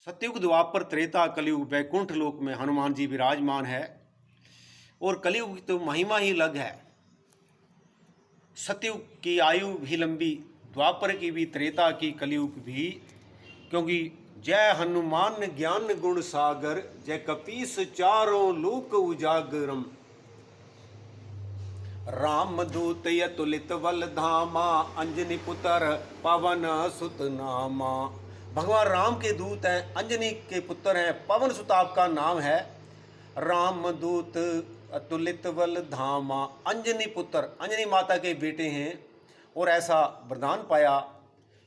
सतयुग द्वापर त्रेता कलयुग वैकुंठ लोक में हनुमान जी विराजमान है। और कलयुग की तो महिमा ही अलग है। सतयुग की आयु भी लंबी, द्वापर की भी, त्रेता की, कलयुग भी। क्योंकि जय हनुमान ज्ञान गुण सागर, जय कपीस चारों लोक उजागरम। राम दूत अतुलित बल धामा, अंजनी पुत्र पवन सुत नामा। भगवान राम के दूत हैं, अंजनी के पुत्र हैं, पवन सुत आपका नाम है। राम दूत अतुलित बल धामा, अंजनी पुत्र, अंजनी माता के बेटे हैं। और ऐसा वरदान पाया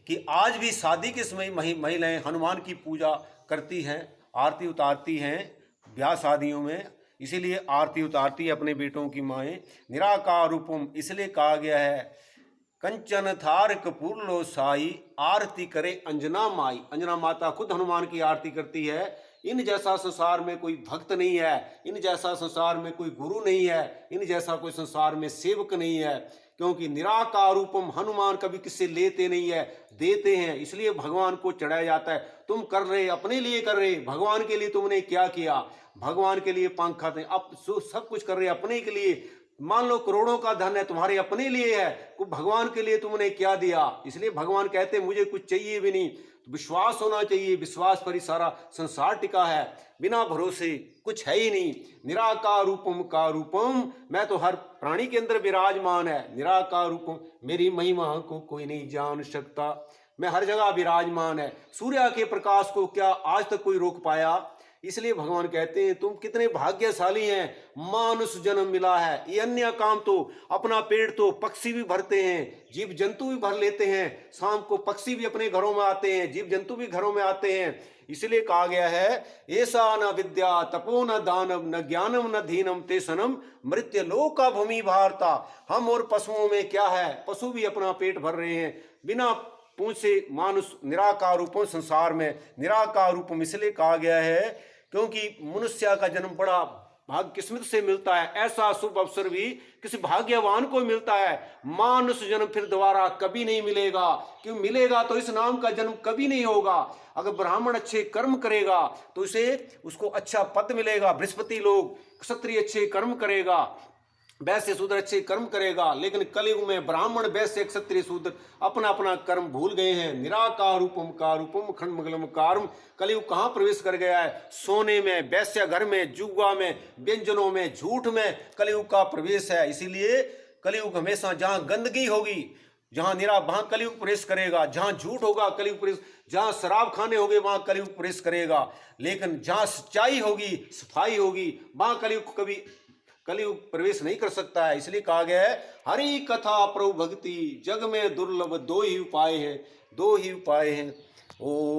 कि आज भी शादी के समय महिलाएं हनुमान की पूजा करती हैं, आरती उतारती हैं ब्याह शादियों में। इसीलिए आरती उतारती है अपने बेटों की माएँ। निराकार रूपम इसलिए कहा गया है, कंचन थार कपूर लो साई, आरती करे अंजना माई। अंजना माता खुद हनुमान की आरती करती है। इन जैसा संसार में कोई भक्त नहीं है, इन जैसा संसार में कोई गुरु नहीं है, इन जैसा कोई संसार में सेवक नहीं है। क्योंकि निराकार रूपम, हनुमान कभी किससे लेते नहीं है, देते हैं। इसलिए भगवान को चढ़ाया जाता है। तुम कर रहे अपने लिए कर रहे, भगवान के लिए तुमने क्या किया? भगवान के लिए पंख खाते, अब सब कुछ कर रहे अपने के लिए। मान लो करोड़ों का धन है, तुम्हारे अपने लिए है, को भगवान के लिए तुमने क्या दिया? इसलिए भगवान कहते मुझे कुछ चाहिए भी नहीं, तो विश्वास होना चाहिए। विश्वास पर ही सारा संसार टिका है, बिना भरोसे कुछ है ही नहीं। निराकार रूपम का रूपम, मैं तो हर प्राणी के अंदर विराजमान है। निराकार रूपम, मेरी महिमा को कोई नहीं जान सकता। मैं हर जगह विराजमान है। सूर्य के प्रकाश को क्या आज तक कोई रोक पाया? इसलिए भगवान कहते हैं तुम कितने भाग्यशाली हैं, मानुष जन्म मिला है। ये अन्य काम तो, अपना पेट तो पक्षी भी भरते हैं, जीव जंतु भी भर लेते हैं। शाम को पक्षी भी अपने घरों में आते हैं, जीव जंतु भी घरों में आते हैं। इसलिए कहा गया है, ऐसा न विद्या तपो न दानम न ज्ञानम न धीनम ते सनम, मृत्य लोका भूमि भारता। हम और पशुओं में क्या है? पशु भी अपना पेट भर रहे हैं बिना पूंछ से। मानुष निराकार रूपम, संसार में निराकार रूपम इसलिए कहा गया है क्योंकि मनुष्य का जन्म बड़ा भाग्य किस्मत से मिलता है। ऐसा शुभ अवसर भी किसी भाग्यवान को मिलता है। मानुष जन्म फिर दोबारा कभी नहीं मिलेगा। क्यों मिलेगा? तो इस नाम का जन्म कभी नहीं होगा। अगर ब्राह्मण अच्छे कर्म करेगा तो उसको अच्छा पद मिलेगा। बृहस्पति लोग, क्षत्रिय अच्छे कर्म करेगा, वैश्य शूद्र अच्छे कर्म करेगा। लेकिन कलयुग में ब्राह्मण, वैश्य, क्षत्रिय, शूद्र अपना अपना कर्म भूल गए हैं। निराकार रूपम का रूपम खंड मंगलम कारम। कलयुग कहाँ प्रवेश कर गया है? सोने में, वैश्य घर में, जुआ में, व्यंजनों में, झूठ में कलयुग का प्रवेश है। इसीलिए कलयुग हमेशा जहाँ गंदगी होगी, जहाँ वहाँ कलयुग प्रवेश करेगा। जहाँ झूठ होगा कलयुग प्रवेश, जहाँ शराब खाने होंगे वहाँ कलयुग प्रवेश करेगा। लेकिन जहाँ सच्चाई होगी, सफाई होगी, वहाँ कलयुग प्रवेश नहीं कर सकता है। इसलिए कहा गया है, हरि कथा प्रभु भक्ति, जग में दुर्लभ दो ही उपाय हैं, दो ही उपाय हैं। ओ